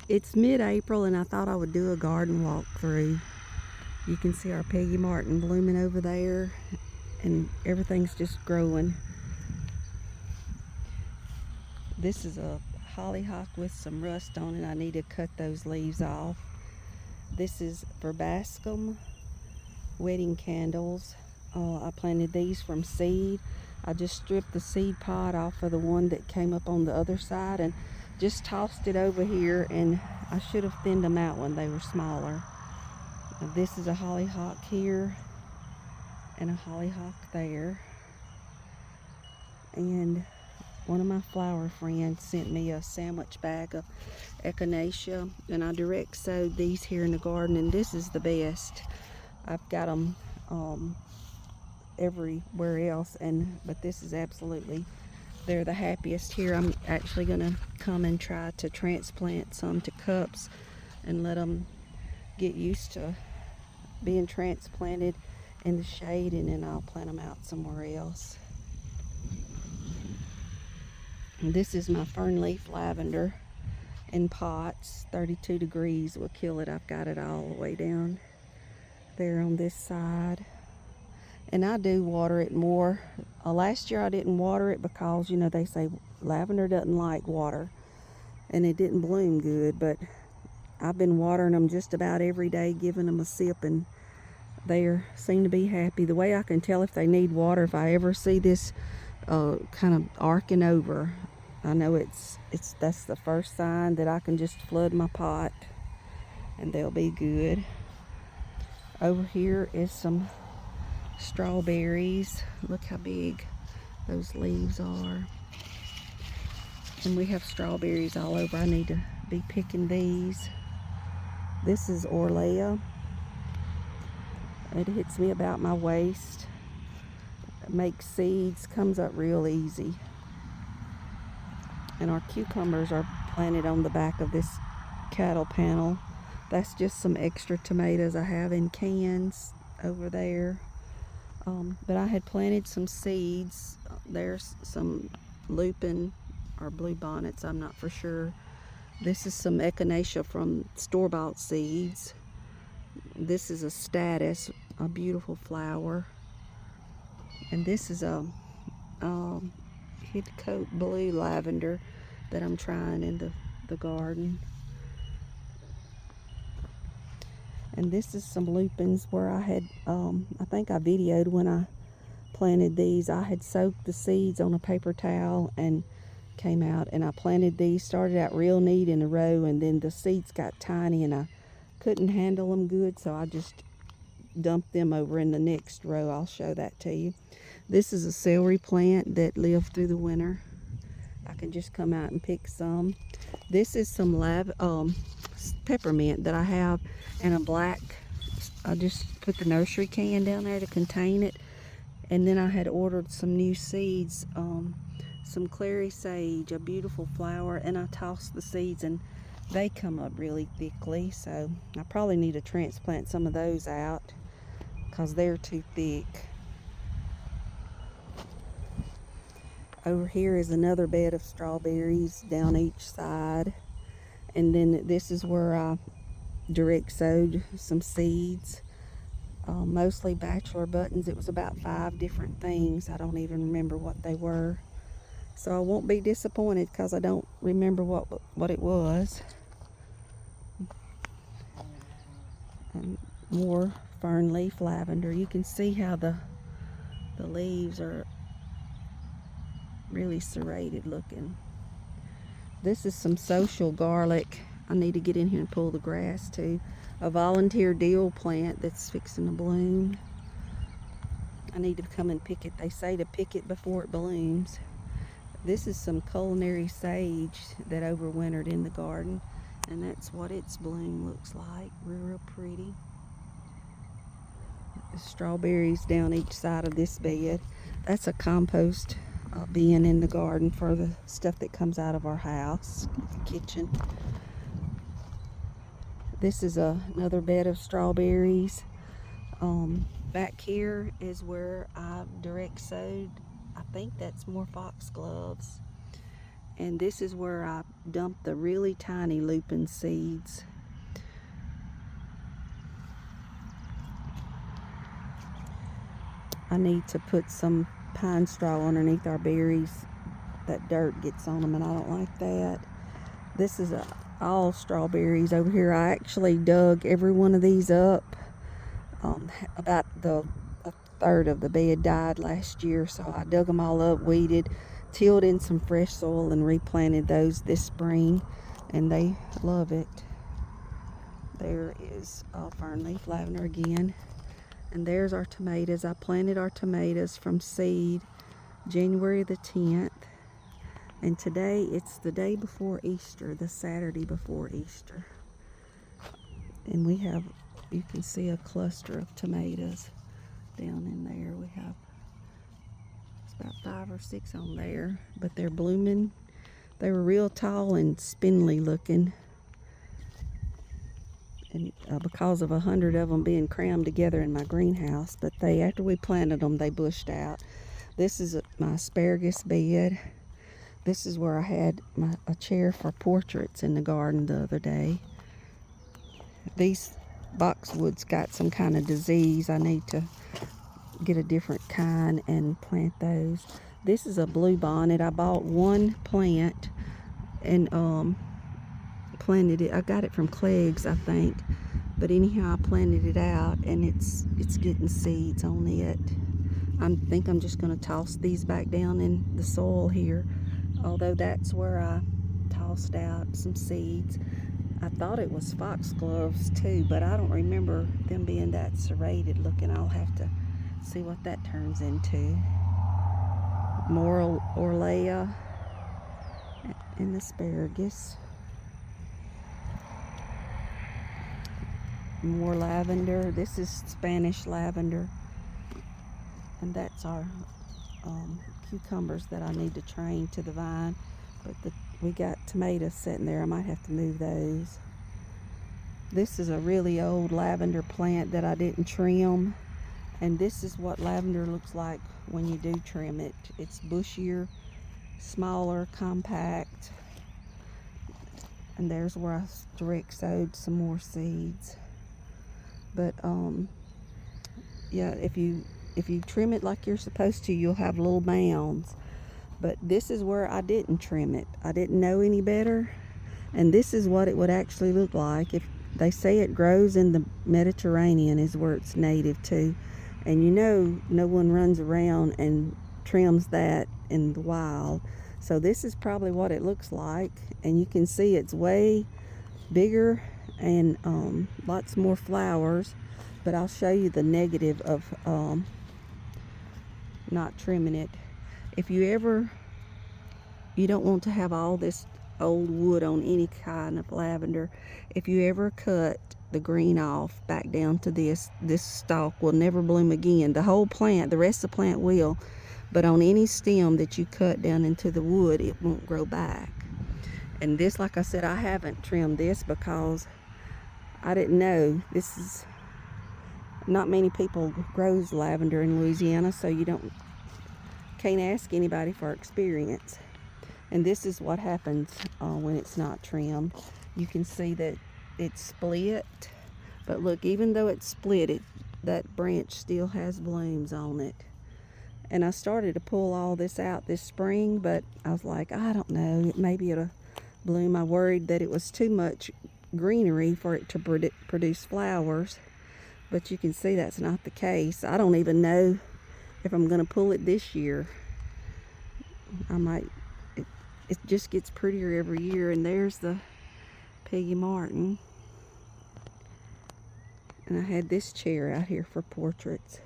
It's mid-April and I thought I would do a garden walk through. You can see our Peggy Martin blooming over there and everything's just growing. This is a hollyhock with some rust on it. I need to cut those leaves off. This is verbascum wedding candles. I planted these from seed. I just stripped the seed pod off of the one that came up on the other side and just tossed it over here, and I should have thinned them out when they were smaller. This is a hollyhock here and a hollyhock there. And one of my flower friends sent me a sandwich bag of echinacea, and I direct sowed these here in the garden, and this is the best. I've got them everywhere else, but this is absolutely, they're the happiest here. I'm actually gonna come and try to transplant some to cups and let them get used to being transplanted in the shade, and then I'll plant them out somewhere else. And this is my fern leaf lavender in pots. 32 degrees will kill it. I've got it all the way down there on this side. And I do water it more. Last year I didn't water it because, you know, they say lavender doesn't like water, and it didn't bloom good, but I've been watering them just about every day, giving them a sip, and they seem to be happy. The way I can tell if they need water, if I ever see this kind of arcing over, I know that's the first sign that I can just flood my pot and they'll be good. Over here is some strawberries. Look how big those leaves are. And we have strawberries all over. I need to be picking these. This is Orlea. It hits me about my waist. It makes seeds, comes up real easy. And our cucumbers are planted on the back of this cattle panel. That's just some extra tomatoes I have in cans over there. But I had planted some seeds. There's some lupin or blue bonnets, I'm not for sure. This is some echinacea from store-bought seeds. This is a status, a beautiful flower. And this is a hit coat blue lavender that I'm trying in the garden. And this is some lupins where I had, I think I videoed when I planted these. I had soaked the seeds on a paper towel and came out, and I planted these, started out real neat in a row, and then the seeds got tiny and I couldn't handle them good, so I just dumped them over in the next row. I'll show that to you. This is a celery plant that lived through the winter. I can just come out and pick some. This is some peppermint that I have in a black. I just put the nursery can down there to contain it, and then I had ordered some new seeds, some clary sage, a beautiful flower, and I tossed the seeds and they come up really thickly, so I probably need to transplant some of those out because they're too thick. Over here is another bed of strawberries down each side, and then this is where I direct sowed some seeds, mostly bachelor buttons. It was about 5 different things. I don't even remember what they were, so I won't be disappointed because I don't remember what it was. And more fern leaf lavender. You can see how the leaves are really serrated looking. This is some social garlic. I need to get in here and pull the grass too. A volunteer dill plant that's fixing to bloom. I need to come and pick it. They say to pick it before it blooms. This is some culinary sage that overwintered in the garden, and that's what its bloom looks like. Real pretty. The strawberries down each side of this bed. That's a compost bin in the garden for the stuff that comes out of our house, kitchen. This is another bed of strawberries. Back here is where I direct sowed. I think that's more foxgloves. And this is where I dump the really tiny lupin seeds. I need to put some pine straw underneath our berries. That dirt gets on them and I don't like that. This is all strawberries over here. I actually dug every one of these up. About a third of the bed died last year, so I dug them all up, weeded, tilled in some fresh soil and replanted those this spring, and they love it. There is fernleaf lavender again. And there's our tomatoes. I planted our tomatoes from seed January the 10th. And today, it's the day before Easter, the Saturday before Easter. And we have, you can see a cluster of tomatoes down in there. We have, it's about 5 or 6 on there, but they're blooming. They were real tall and spindly looking. And because of 100 of them being crammed together in my greenhouse, but after we planted them, they bushed out. This is my asparagus bed. This is where I had a chair for portraits in the garden the other day. These boxwoods got some kind of disease. I need to get a different kind and plant those. This is a blue bonnet. I bought one plant and planted it. I got it from Clegg's, I think. But anyhow, I planted it out and it's getting seeds on it. I think I'm just going to toss these back down in the soil here. Although that's where I tossed out some seeds. I thought it was foxgloves too, but I don't remember them being that serrated looking. I'll have to see what that turns into. More orlea and asparagus. More lavender. This is Spanish lavender. And that's our cucumbers that I need to train to the vine. But we got tomatoes sitting there. I might have to move those. This is a really old lavender plant that I didn't trim. And this is what lavender looks like when you do trim it. It's bushier, smaller, compact. And there's where I direct sowed some more seeds. But yeah, if you trim it like you're supposed to, you'll have little mounds. But this is where I didn't trim it. I didn't know any better. And this is what it would actually look like. If they say it grows in the Mediterranean is where it's native to. And you know, no one runs around and trims that in the wild. So this is probably what it looks like. And you can see it's way bigger and lots more flowers. But I'll show you the negative of not trimming it. If you don't want to have all this old wood on any kind of lavender. If you ever cut the green off back down to this stalk will never bloom again. The whole plant, the rest of the plant will, but on any stem that you cut down into the wood, it won't grow back. And this, like I said, I haven't trimmed this because I didn't know. This is not many people grows lavender in Louisiana, so you can't ask anybody for experience. And this is what happens when it's not trimmed. You can see that it's split, but look, even though it's split, that branch still has blooms on it. And I started to pull all this out this spring, but I was like, I don't know, maybe it'll bloom. I worried that it was too much greenery for it to produce flowers, but you can see that's not the case. I don't even know if I'm going to pull it this year. I might. It just gets prettier every year. And there's the Peggy Martin. And I had this chair out here for portraits.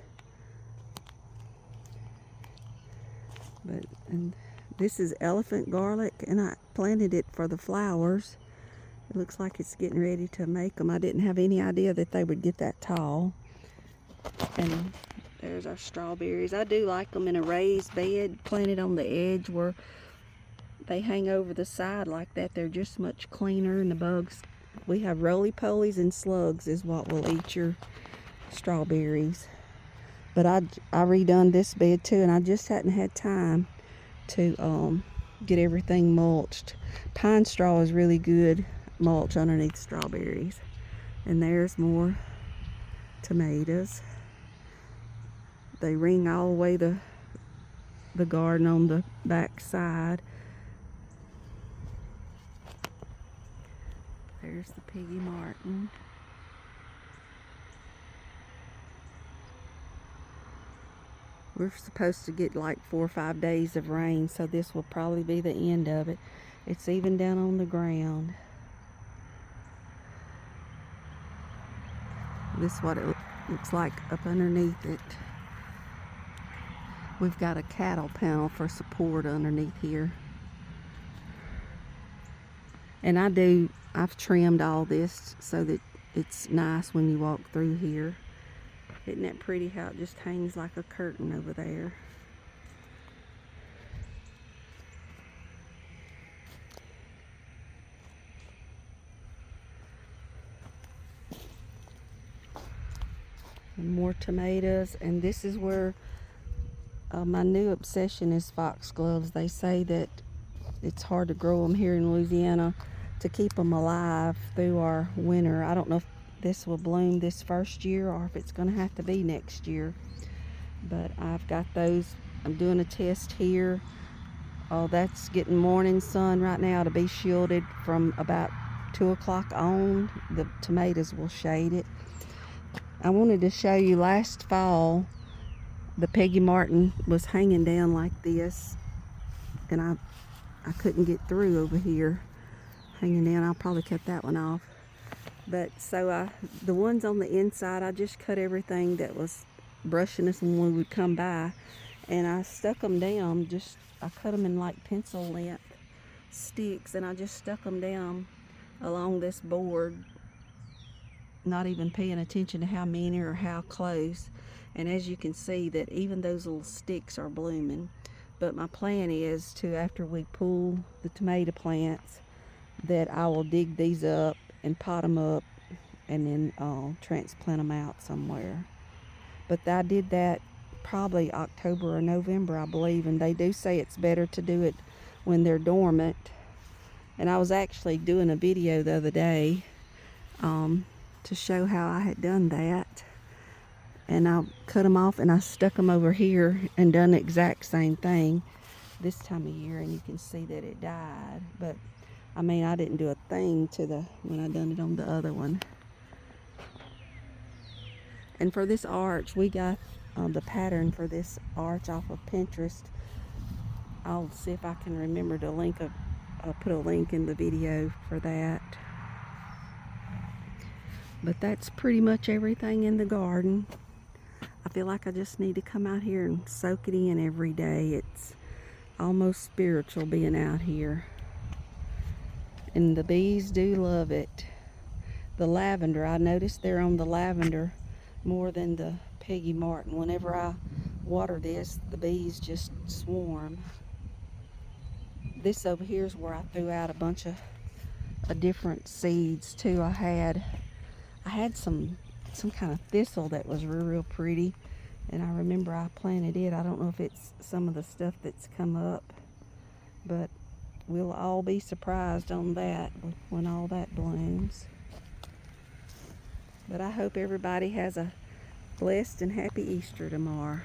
And this is elephant garlic, and I planted it for the flowers. It looks like it's getting ready to make them. I didn't have any idea that they would get that tall. And there's our strawberries. I do like them in a raised bed, planted on the edge where they hang over the side like that. They're just much cleaner, and the bugs, we have roly-polies and slugs is what will eat your strawberries. But I redone this bed too, and I just hadn't had time to get everything mulched. Pine straw is really good mulch underneath strawberries. And there's more tomatoes. They ring all the way the garden on the back side. There's the Piggy Martin. We're supposed to get like 4 or 5 days of rain, so this will probably be the end of it. It's even down on the ground. This is what it looks like up underneath it. We've got a cattle panel for support underneath here. And I've trimmed all this so that it's nice when you walk through here. Isn't that pretty how it just hangs like a curtain over there? And more tomatoes, and this is where my new obsession is foxgloves. They say that it's hard to grow them here in Louisiana to keep them alive through our winter. I don't know if this will bloom this first year or if it's going to have to be next year. But I've got those. I'm doing a test here. Oh, that's getting morning sun right now to be shielded from about 2 o'clock on. The tomatoes will shade it. I wanted to show you last fall the Peggy Martin was hanging down like this, and I couldn't get through over here hanging down. I'll probably cut that one off. But so the ones on the inside, I just cut everything that was brushing us when we would come by, and I stuck them down. I cut them in like pencil length sticks, and I just stuck them down along this board, not even paying attention to how many or how close. And as you can see, that even those little sticks are blooming. But my plan is to, after we pull the tomato plants, that I will dig these up and pot them up and then transplant them out somewhere. But I did that probably October or November, I believe, and they do say it's better to do it when they're dormant. And I was actually doing a video the other day to show how I had done that. And I cut them off and I stuck them over here and done the exact same thing this time of year, and you can see that it died. But I mean, I didn't do a thing to when I done it on the other one. And for this arch, we got the pattern for this arch off of Pinterest. I'll see if I can remember to put a link in the video for that. But that's pretty much everything in the garden. I feel like I just need to come out here and soak it in every day. It's almost spiritual being out here. And the bees do love it. The lavender, I noticed they're on the lavender more than the Peggy Martin. Whenever I water this, the bees just swarm. This over here is where I threw out a bunch of different seeds too. I had some kind of thistle that was real pretty, and I remember I planted it. I don't know if it's some of the stuff that's come up, but we'll all be surprised on that when all that blooms. But I hope everybody has a blessed and happy Easter tomorrow.